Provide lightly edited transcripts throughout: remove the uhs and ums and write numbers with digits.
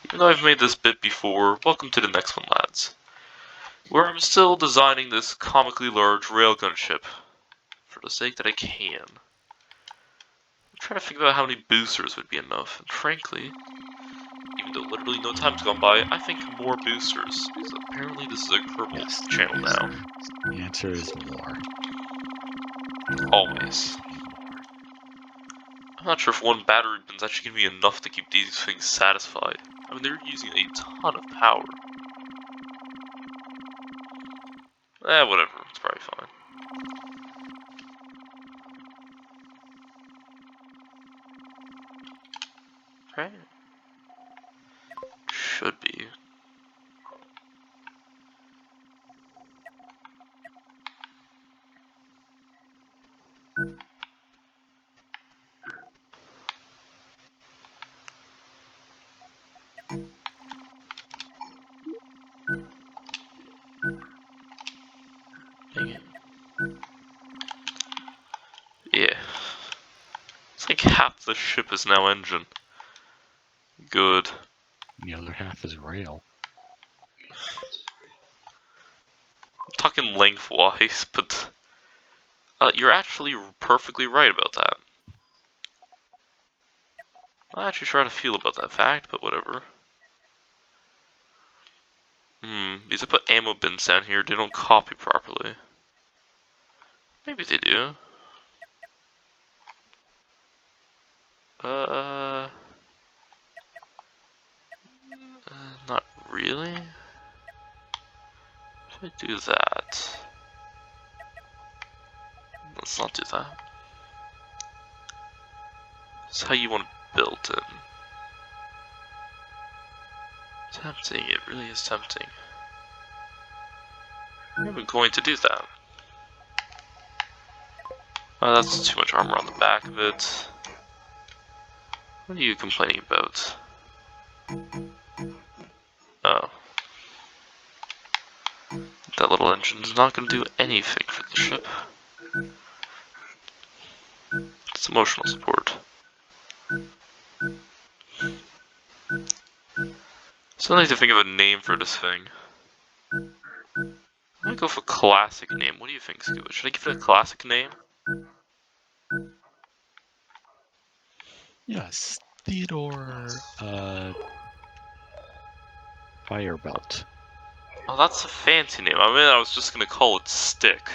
Even though I've made this bit before, welcome to the next one, lads. Where I'm still designing this comically large railgun ship. For the sake that I can. I'm trying to figure out how many boosters would be enough, and frankly, even though literally no time's gone by, I think more boosters, because apparently this is a Kerbal channel now. The answer is more. Always. I'm not sure if one battery bin's actually going to be enough to keep these things satisfied. I mean, they're using a ton of power. Whatever, it's probably fine. Right? Should be. Dang it. Yeah. It's like half the ship is now engine. Good. The other half is rail. I'm talking lengthwise, but you're actually perfectly right about that. I'm not actually sure how to feel about that fact, but whatever. These I put ammo bins down here, they don't copy properly. Maybe they do. Not really. If I do that, let's not do that. That's how you want to build it. Tempting, it really is tempting. I'm going to do that. That's too much armor on the back of it. What are you complaining about? Oh. That little engine's not going to do anything for the ship. It's emotional support. Still need to think of a name for this thing. I'm gonna go for classic name. What do you think, Scuba? Should I give it a classic name? Yes, Theodore, Firebelt. Oh, that's a fancy name. I mean, I was just gonna call it Stick.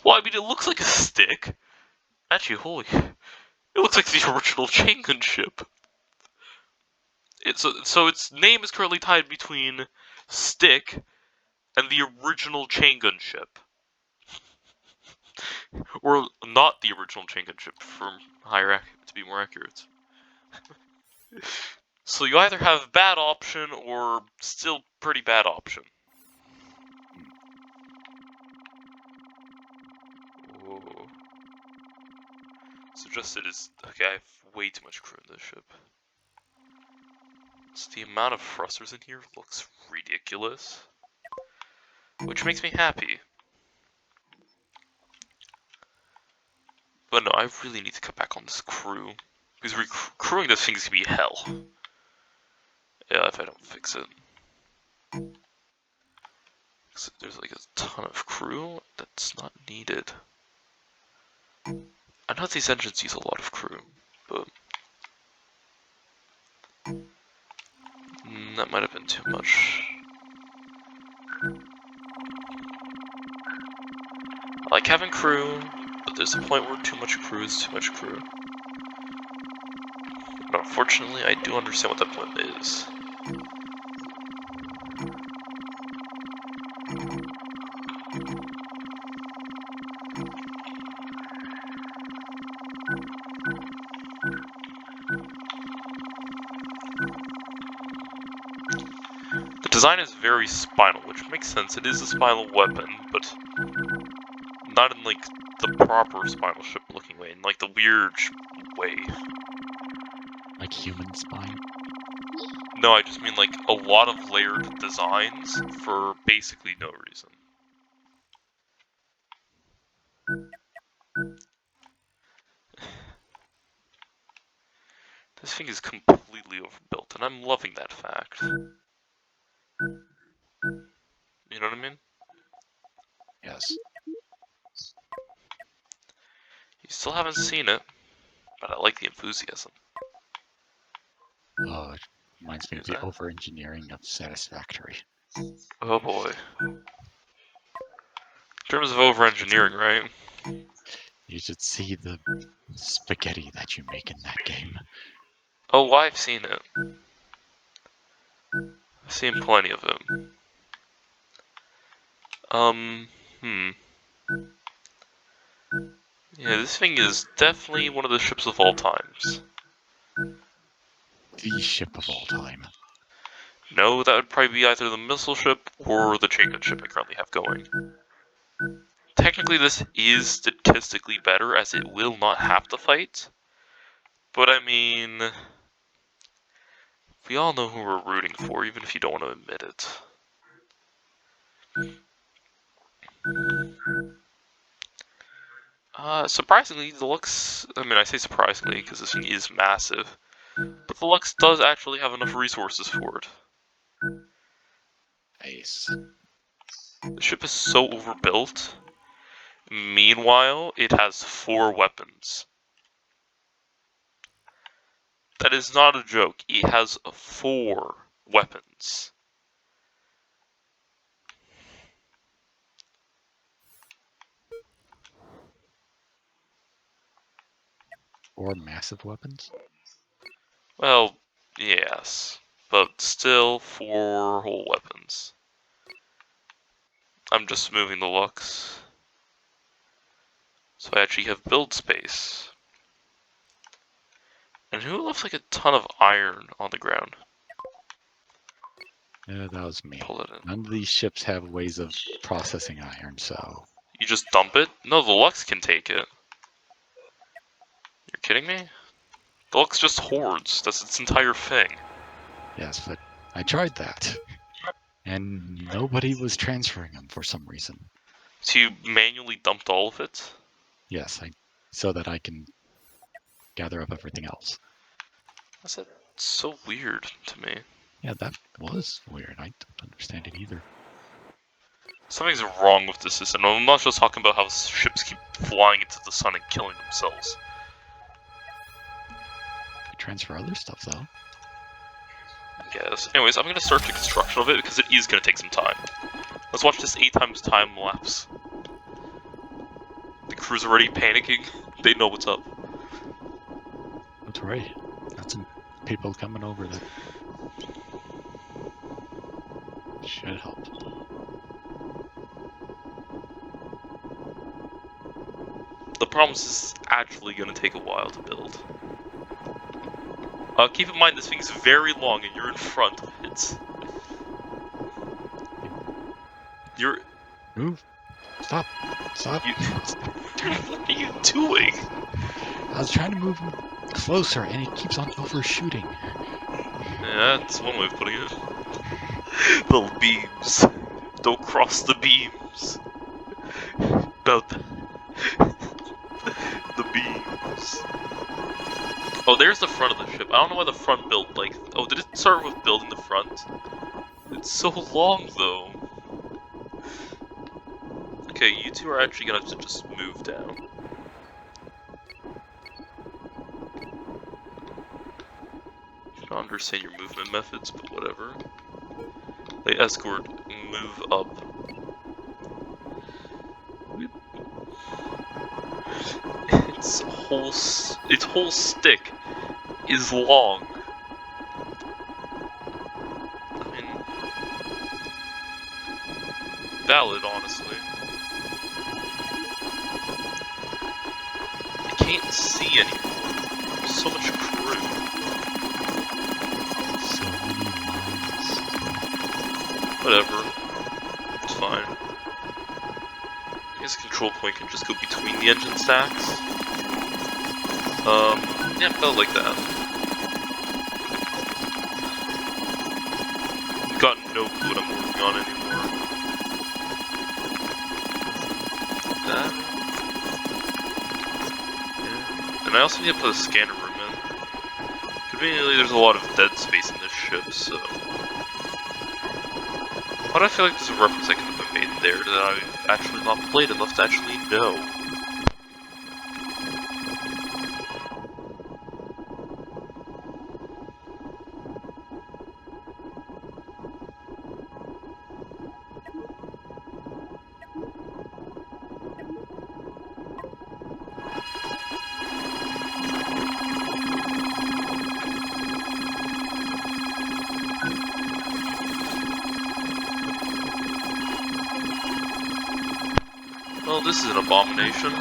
Well, I mean, it looks like a stick. Actually, holy... It looks like the original chain gun ship. So its name is currently tied between Stick and the original chain gun ship. Or not the original chain gun ship, to be more accurate. So you either have bad option or still pretty bad option. Whoa. Suggested is okay. I have way too much crew in this ship. So the amount of thrusters in here looks ridiculous, which makes me happy. But no, I really need to cut back on this crew because crewing this thing is gonna be hell. Yeah, if I don't fix it. There's like a ton of crew that's not needed. I know these engines use a lot of crew, but that might have been too much. I like having crew, but there's a point where too much crew is too much crew. And unfortunately, I do understand what that point is. The design is very spinal, which makes sense. It is a spinal weapon, but not in like the proper spinal ship looking way, in like the weird way. Like human spine? No, I just mean like a lot of layered designs for basically no reason. This thing is completely overbuilt, and I'm loving that fact. You know what I mean? Yes. You still haven't seen it, but I like the enthusiasm. Oh, it reminds me of Here's the that. over-engineering of Satisfactory. Oh boy. In terms of over-engineering, right? You should see the spaghetti that you make in that game. Oh, I've seen it. I've seen plenty of it. Hmm. Yeah, this thing is definitely one of the ships of all times. The ship of all time. No, that would probably be either the missile ship or the chain gun ship I currently have going. Technically, this is statistically better as it will not have to fight. But I mean, we all know who we're rooting for, even if you don't want to admit it. Surprisingly, the Lux, I mean, I say surprisingly because this thing is massive, but the Lux does actually have enough resources for it. Nice. The ship is so overbuilt. Meanwhile, it has 4 weapons. That is not a joke. It has 4 weapons. Or massive weapons? Well, yes, but still 4 whole weapons. I'm just moving the Lux, so I actually have build space. And who left like a ton of iron on the ground? Yeah, that was me. Pull it in. None of these ships have ways of processing iron, so... You just dump it? No, the Lux can take it. You're kidding me? The Lux just hoards. That's its entire thing. Yes, but I tried that. And nobody was transferring them for some reason. So you manually dumped all of it? Yes, so that I can gather up everything else. That's so weird to me. Yeah, that was weird. I don't understand it either. Something's wrong with this system. I'm not just talking about how ships keep flying into the sun and killing themselves. I transfer other stuff, though. Yes. Anyways, I'm gonna start the construction of it because it is gonna take some time. Let's watch this 8 times time lapse. The crew's already panicking. They know what's up. That's right. Got some people coming over that should help. The problem is this is actually gonna take a while to build. Keep in mind this thing's very long and you're in front of it. You're... Move! Stop! Stop! What are you doing? I was trying to move him closer, and it keeps on overshooting. Yeah, that's one way of putting it. The beams. Don't cross the beams. No, the beams. Oh, there's the front of the ship. I don't know why the front built like... Oh, did it start with building the front? It's so long, though. Okay, you two are actually gonna have to just move down. I don't understand your movement methods, but whatever. They escort, move up. Its whole stick is long. I mean, valid, honestly. I can't see anymore. There's so much crew. So many lines. Whatever. It's fine. I guess control point can just go between the engine stacks. Yeah, felt like that. Got no clue what I'm working on anymore. That. And I also need to put a scanner room in. Conveniently, there's a lot of dead space in this ship, so... But I feel like there's a reference I could have made there that I've actually not played enough to actually know. Well, this is an abomination.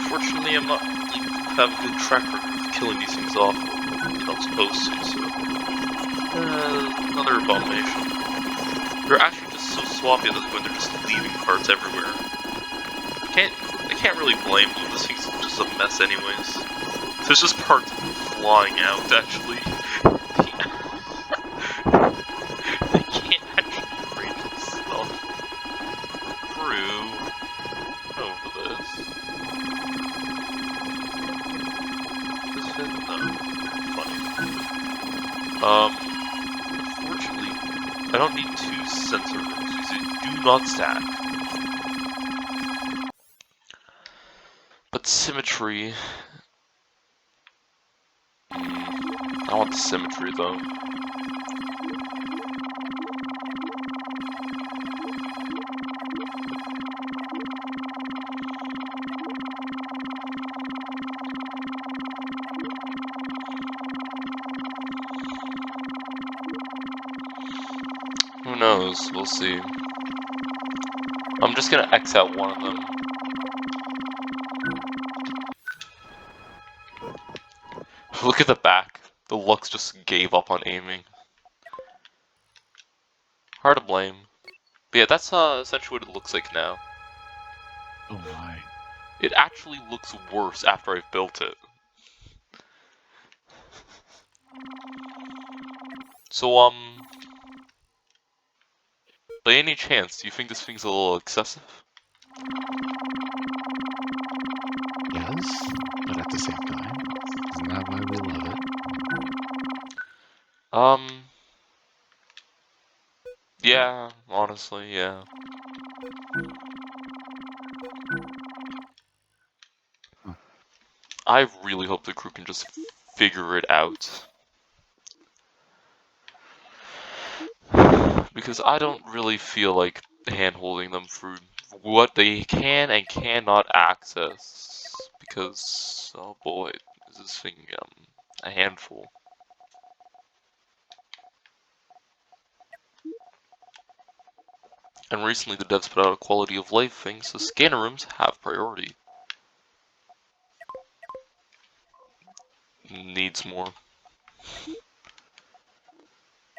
Fortunately, I'm not really have a good track record of killing these things off when I'm supposed to, so... another abomination. They're actually just so sloppy at this point, they're just leaving parts everywhere. I can't really blame them, this thing's just a mess anyways. There's just parts flying out, actually. They can't actually range this stuff. Crew. Over this. Does this fit? No. Funny. Unfortunately, I don't need 2 sensor rooms because they do not stack. But symmetry... I want the symmetry though. Who knows? We'll see. I'm just gonna X out one of them. Look at the back. The Lux just gave up on aiming. Hard to blame. But yeah, that's essentially what it looks like now. Oh my. It actually looks worse after I've built it. So, by any chance, do you think this thing's a little excessive? Yes, but at the same time, isn't that why we love it? Yeah, honestly, yeah. Huh. I really hope the crew can just figure it out. Because I don't really feel like hand-holding them through what they can and cannot access. Because, oh boy, is this thing a handful. And recently the devs put out a quality of life thing, so scanner rooms have priority. Needs more.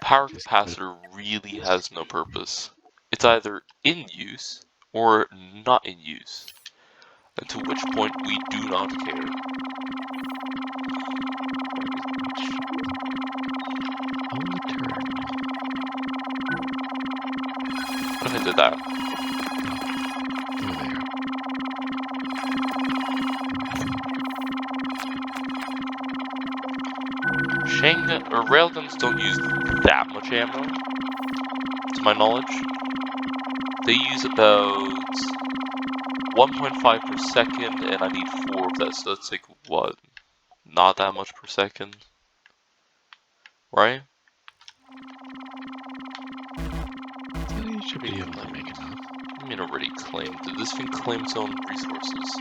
Power capacitor really has no purpose. It's either in use or not in use. And to which point we do not care. What if I did that? Over there. Railguns don't use that much ammo, to my knowledge. They use about 1.5 per second, and I need 4 of that, so that's like, what? Not that much per second? Right? So you should be able to make enough. I mean, already claimed. Did this thing claim its own resources?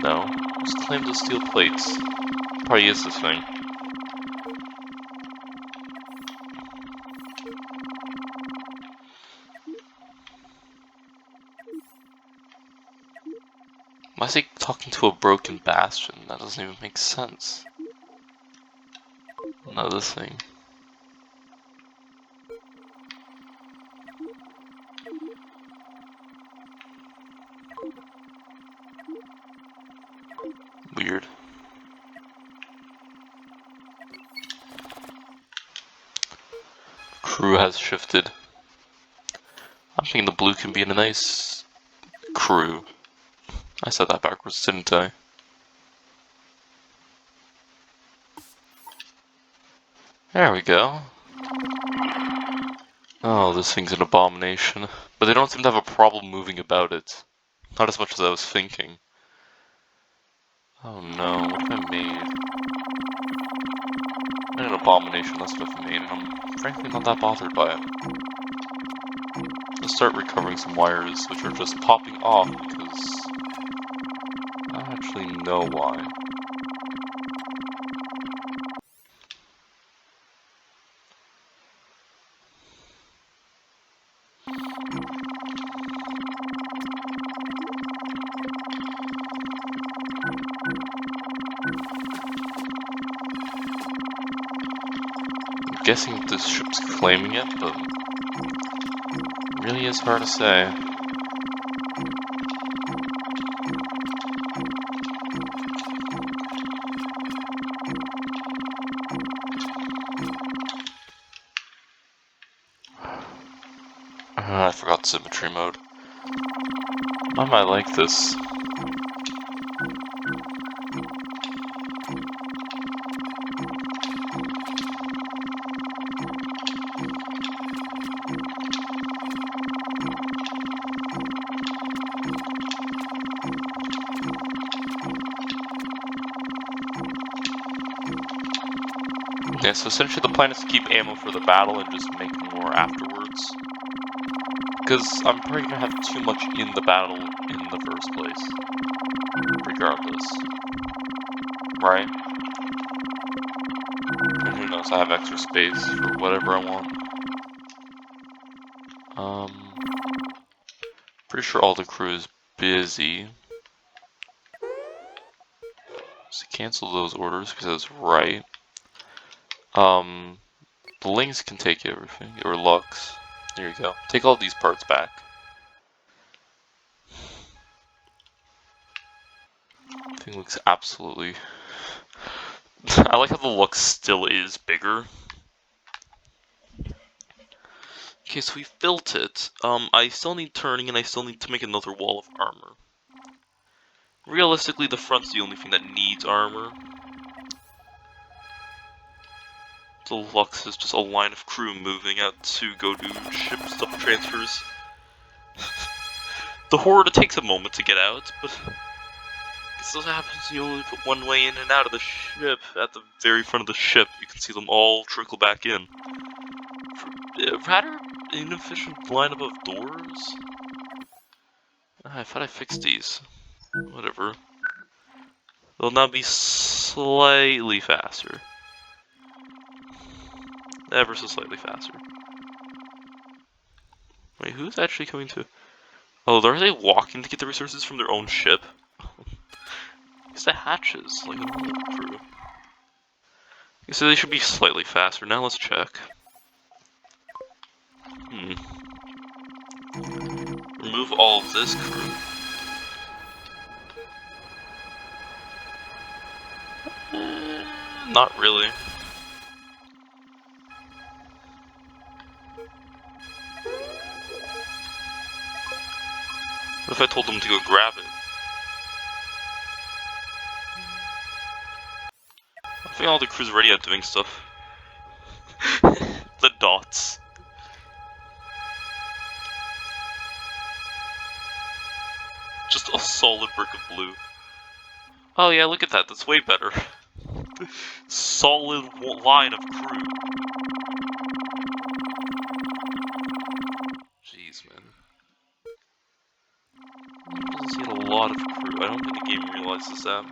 No. Just claimed the steel plates. Probably is this thing. Why is he talking to a broken bastion? That doesn't even make sense. No, this thing. Weird. Crew has shifted. I'm thinking the blue can be in a nice crew. I said that backwards, didn't I? There we go. Oh, this thing's an abomination. But they don't seem to have a problem moving about it. Not as much as I was thinking. Oh no, what have I made? I made an abomination, that's what I've made, and I'm frankly not that bothered by it. Let's start recovering some wires, which are just popping off because I don't actually know why. I'm guessing this ship's claiming it, but it really is hard to say. I forgot symmetry mode. I might like this. Yeah, so essentially the plan is to keep ammo for the battle and just make more afterwards. Because I'm probably gonna have too much in the battle in the first place. Regardless. Right? And who knows, I have extra space for whatever I want. Pretty sure all the crew is busy. So cancel those orders because that's right. The Lings can take everything, or Lux. There you go. Take all these parts back. Thing looks absolutely... I like how the Lux still is bigger. Okay, so we've built it. I still need turning and I still need to make another wall of armor. Realistically, the front's the only thing that needs armor. The Lux is just a line of crew moving out to go do ship stuff transfers. The Horde, it takes a moment to get out, but this also happens you only put one way in and out of the ship. At the very front of the ship, you can see them all trickle back in. Rather inefficient lineup of doors? I thought I fixed these. Whatever. They'll now be slightly faster. Ever so slightly faster. Wait, who's actually coming to... Oh, are they walking to get the resources from their own ship? It's the hatches, like a normal crew. So they should be slightly faster. Now let's check. Remove all of this crew. Not really. What if I told them to go grab it? I think all the crew's already out doing stuff. The dots. Just a solid brick of blue. Oh yeah, look at that, that's way better. Solid line of crew. Jeez, man. It doesn't see a lot of crew. I don't think the game realizes that.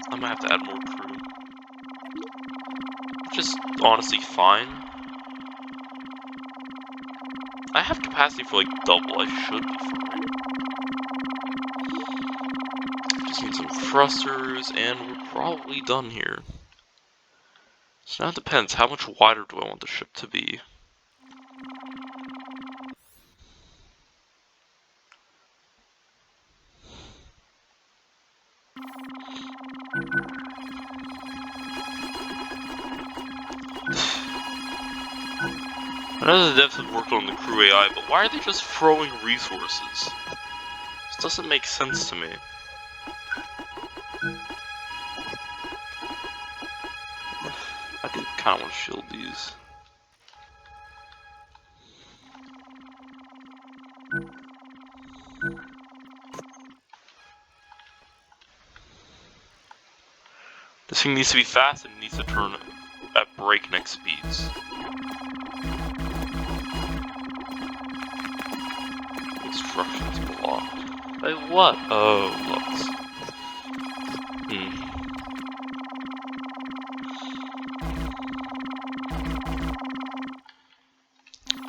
I might have to add more crew. Which is honestly fine. I have capacity for like double, I should be fine. Just need some thrusters, and we're probably done here. So now it depends, how much wider do I want the ship to be? I know the devs have worked on the crew AI, but why are they just throwing resources? This doesn't make sense to me. I do kind of want to shield these. This thing needs to be fast and it needs to turn at breakneck speeds. Instructions blocked. By what? Oh, lots.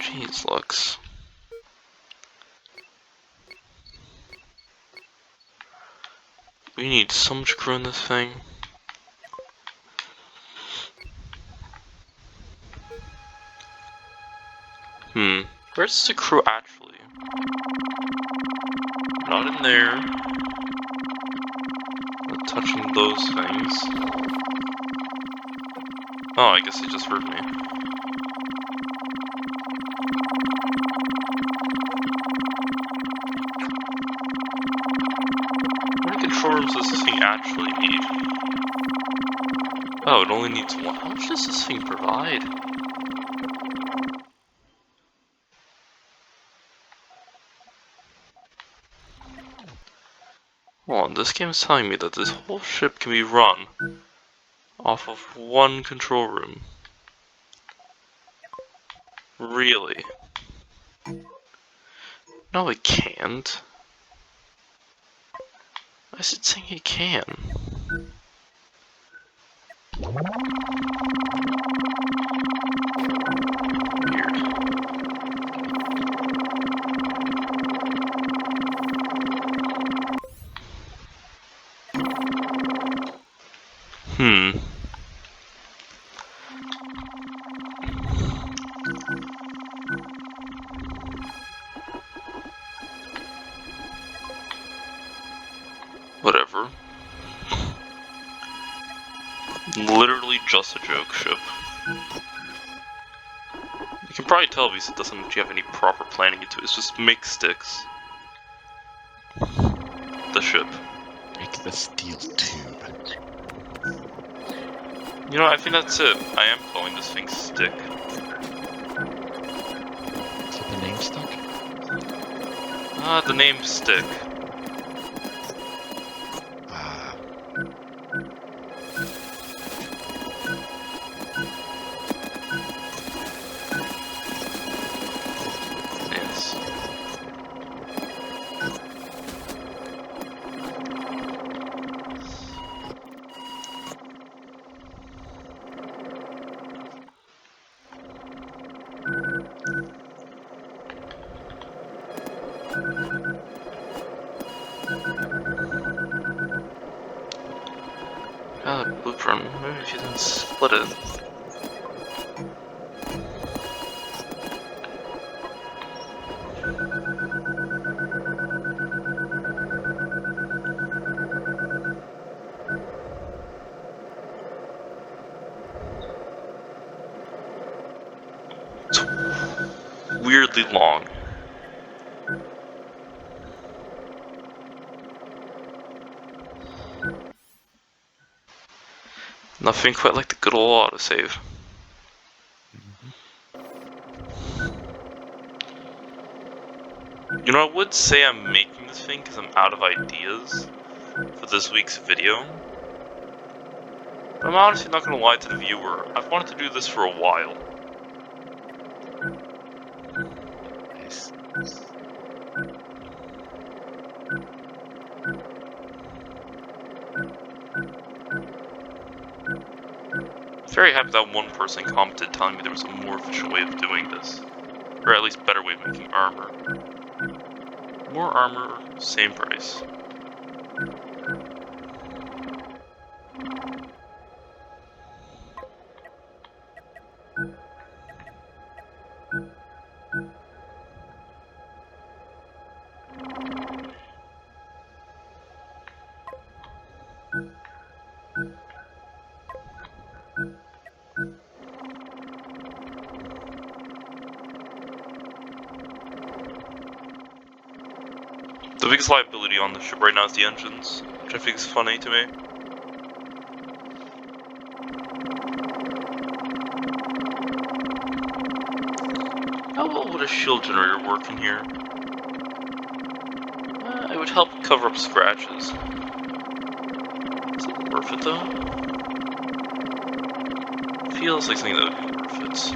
Jeez, Lux. We need so much crew in this thing. Where's the crew actually? Not in there. Not touching those things. Oh, I guess they just heard me. How many control rooms does this thing actually need? Oh, it only needs one. How much does this thing provide? Hold on, this game is telling me that this whole ship can be run off of one control room. Really? No, it can't. I said saying it can. Weird. Whatever. Literally just a joke ship. You can probably tell because it doesn't actually have any proper planning into it. It's just make sticks. The ship. Make the steel tube. You know, I think that's it. I am calling this thing Stick. Is the name stuck? The name Stick. Yes. Blueprint. Maybe if you didn't split it. It's weirdly long. Nothing quite like the good old autosave. You know, I would say I'm making this thing because I'm out of ideas for this week's video. But I'm honestly not going to lie to the viewer, I've wanted to do this for a while. Nice. Very happy that one person commented telling me there was a more efficient way of doing this. Or at least better way of making armor. More armor, same price. biggest liability on the ship right now is the engines, which I think is funny to me. How well would a shield generator work in here? It would help cover up scratches. Is it worth it though? Feels like something that would be worth it.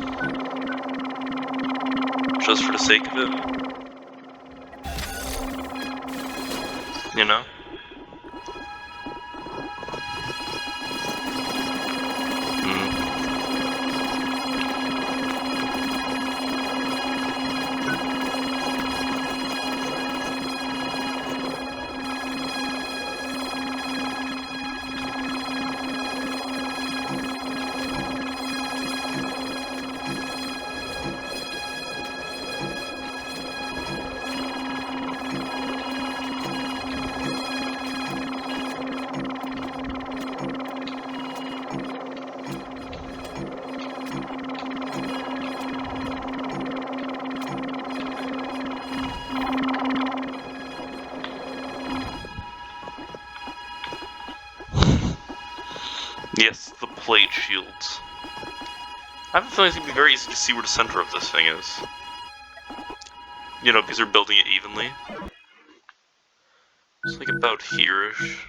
Just for the sake of it. You know? Yes, the plate shields. I have a feeling it's going to be very easy to see where the center of this thing is. You know, because they're building it evenly. It's like about here-ish.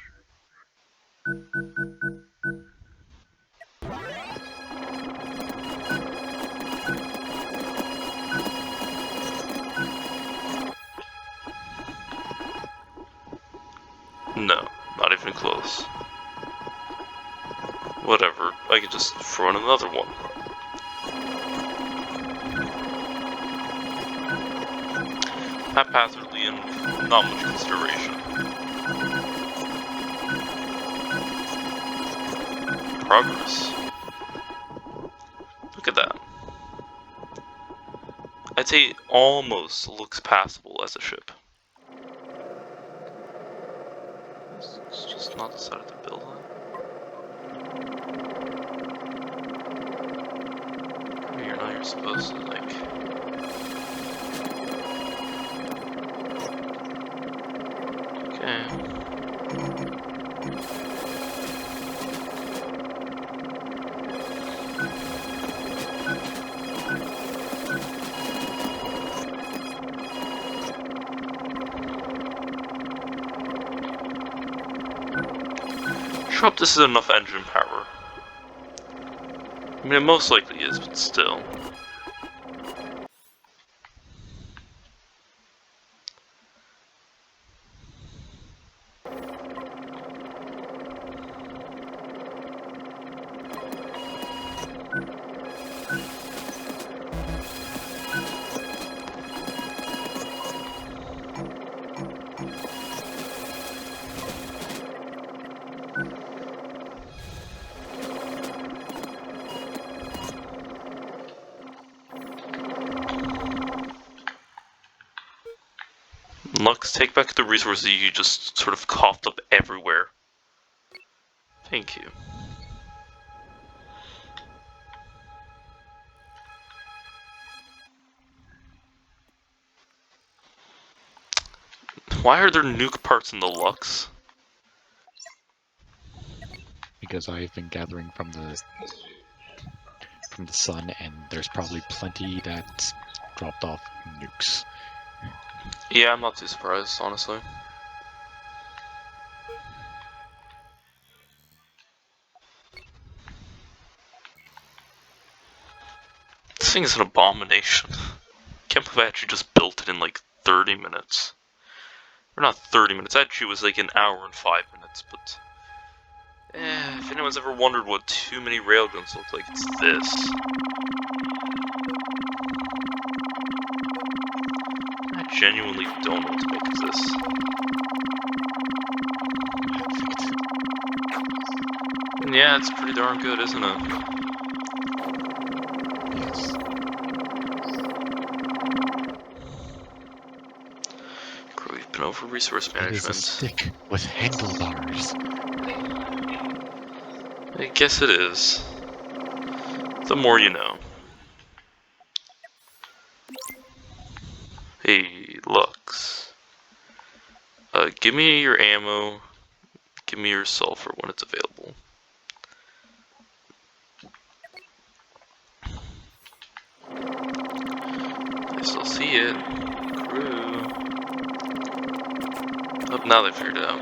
No, not even close. Whatever, I could just throw in another one. Haphazardly and not much consideration. Progress. Look at that. I'd say it almost looks passable as a ship. It's just not decided to build it. You're not, you're supposed to, like... Okay. Sure hope this is enough engine power. I mean, it most likely is, but still. Lux, take back the resources you just sort of coughed up everywhere. Thank you. Why are there nuke parts in the Lux? Because I've been gathering from the sun, and there's probably plenty that dropped off nukes. Yeah, I'm not too surprised, honestly. This thing is an abomination. Can't believe I actually just built it in like 30 minutes. Or not 30 minutes, actually it was like an hour and 5 minutes, but... if anyone's ever wondered what too many railguns look like, it's this. I genuinely don't know what to make of this. Yeah, it's pretty darn good, isn't it? Yes. We've been over resource management. It is a stick with handlebars. I guess it is. The more you know. Hey, Lux. Give me your ammo. Give me your sulfur when it's available. I still see it. Crew. Oh, now they figured it out.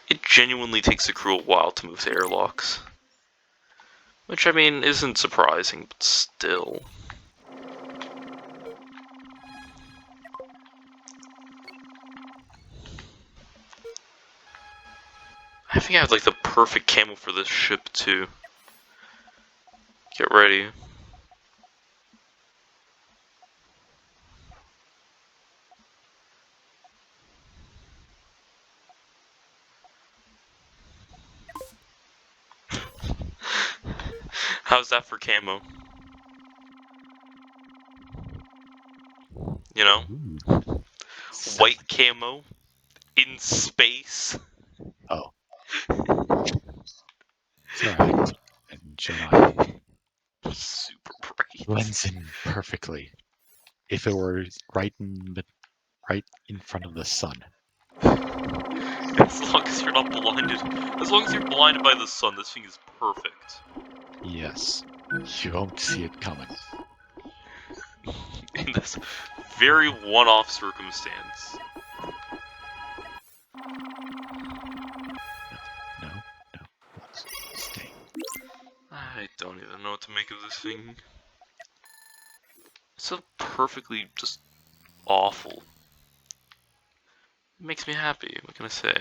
It genuinely takes the crew a while to move to airlocks. Which, I mean, isn't surprising, but still. I think I have, like, the perfect camo for this ship, too. Get ready. How's that for camo? You know? Ooh. White camo in space. Oh. It's alright. And Jonai Super bright. blends in perfectly. If it were right in front of the sun. As long as you're not blinded. As long as you're blinded by the sun, this thing is perfect. Yes. You won't see it coming. In this very one-off circumstance. No, no. Let's stay. I don't even know what to make of this thing. It's so perfectly just awful. It makes me happy, what can I say?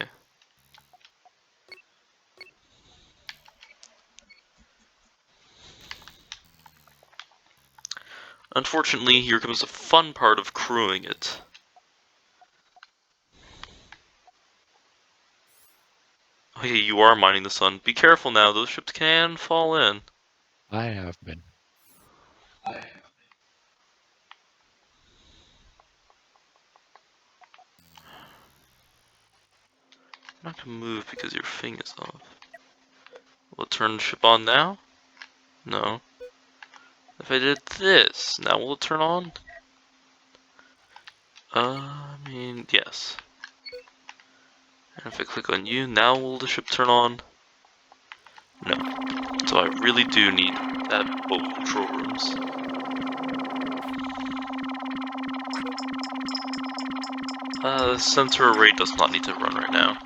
Unfortunately, here comes the fun part of crewing it. Oh yeah, you are mining the sun. Be careful now, those ships can fall in. I have been. I'm not gonna move because your thing is off. Will it turn the ship on now? No. If I did this, now will it turn on? I mean, yes. And if I click on you, now will the ship turn on? No. So I really do need that both control rooms. The sensor array does not need to run right now.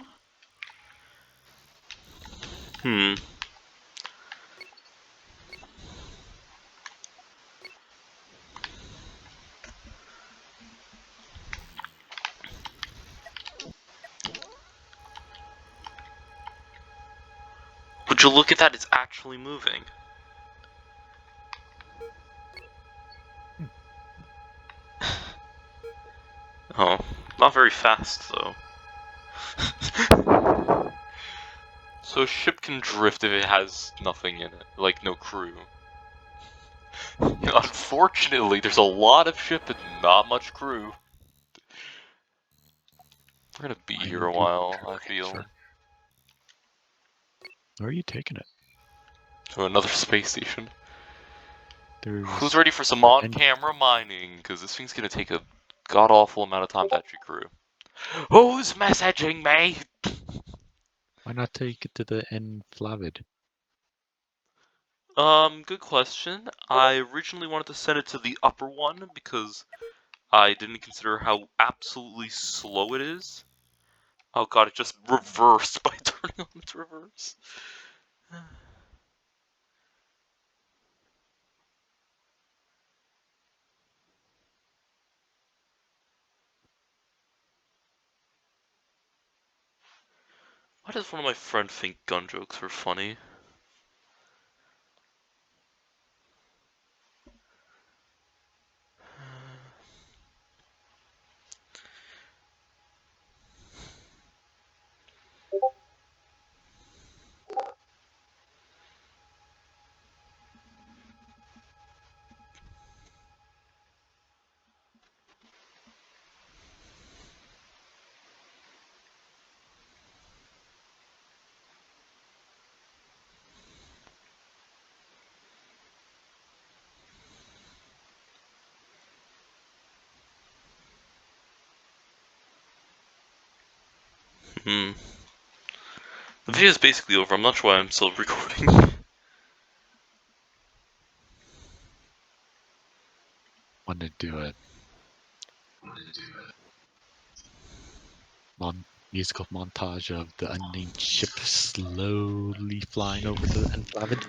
Would you look at that, it's actually moving. Oh, not very fast though. So a ship can drift if it has nothing in it, like no crew. Yes. Unfortunately, there's a lot of ship and not much crew. We're gonna be here a while, I feel. Sure. Where are you taking it? To another space station. There's Who's ready for some an on-camera mining? Because this thing's gonna take a god-awful amount of time to actually crew. Who's messaging me? Why not take it to the Flavid? Good question. I originally wanted to send it to the upper one because I didn't consider how absolutely slow it is. Oh god, it just reversed by turning on its reverse. Why does one of my friends think gun jokes are funny? Hmm. The video is basically over. I'm not sure why I'm still recording. Want to do it. Musical montage of the unnamed ship slowly flying over the enclave.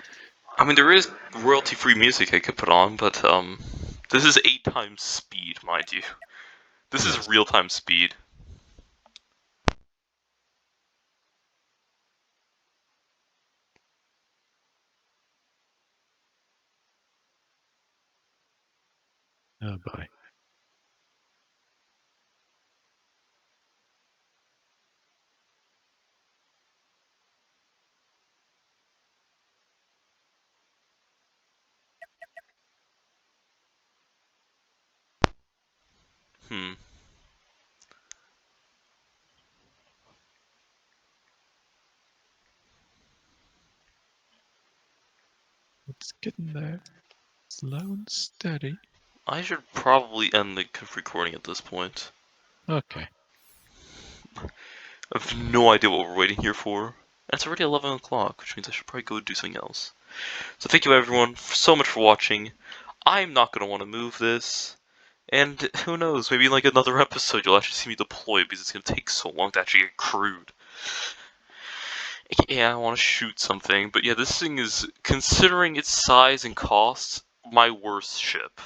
I mean, there is royalty-free music I could put on, but this is 8 times speed, mind you. This is Yes. real-time speed. Oh boy. Hmm. It's getting there. Slow and steady. I should probably end the recording at this point. Okay. I have no idea what we're waiting here for. And it's already 11 o'clock, which means I should probably go do something else. So thank you everyone so much for watching. I'm not going to want to move this. And who knows, maybe in like another episode you'll actually see me deploy because it's going to take so long to actually get crewed. Yeah, I want to shoot something, but yeah, this thing is, considering its size and cost, my worst ship.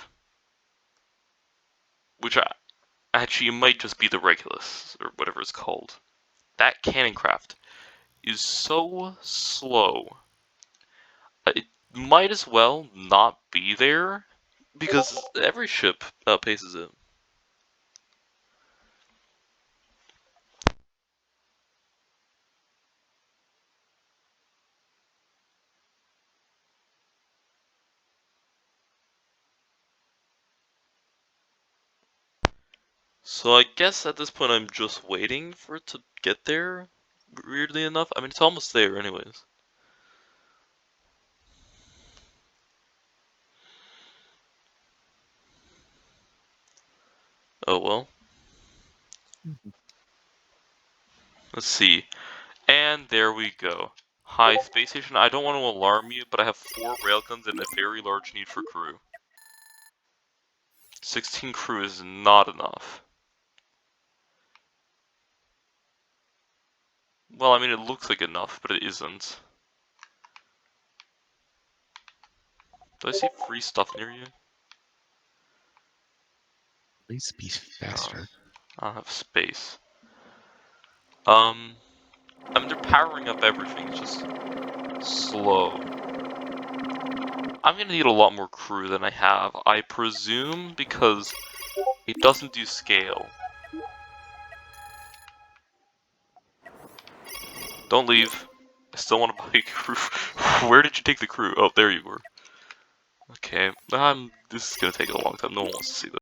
Which actually might just be the Regulus, or whatever it's called. That cannon craft is so slow. It might as well not be there, because every ship outpaces it. So I guess at this point I'm just waiting for it to get there, weirdly enough. I mean, it's almost there anyways. Oh well. Let's see. And there we go. Hi, space station. I don't want to alarm you, but I have 4 railguns and a very large need for crew. 16 crew is not enough. Well, I mean, it looks like enough, but it isn't. Do I see free stuff near you? Please be faster. I don't have space. I mean, they're powering up everything, it's just slow. I'm gonna need a lot more crew than I have, I presume, because it doesn't do scale. Don't leave. I still want to buy crew. Where did you take the crew? Oh, there you were. Okay, this is gonna take a long time. No one wants to see this.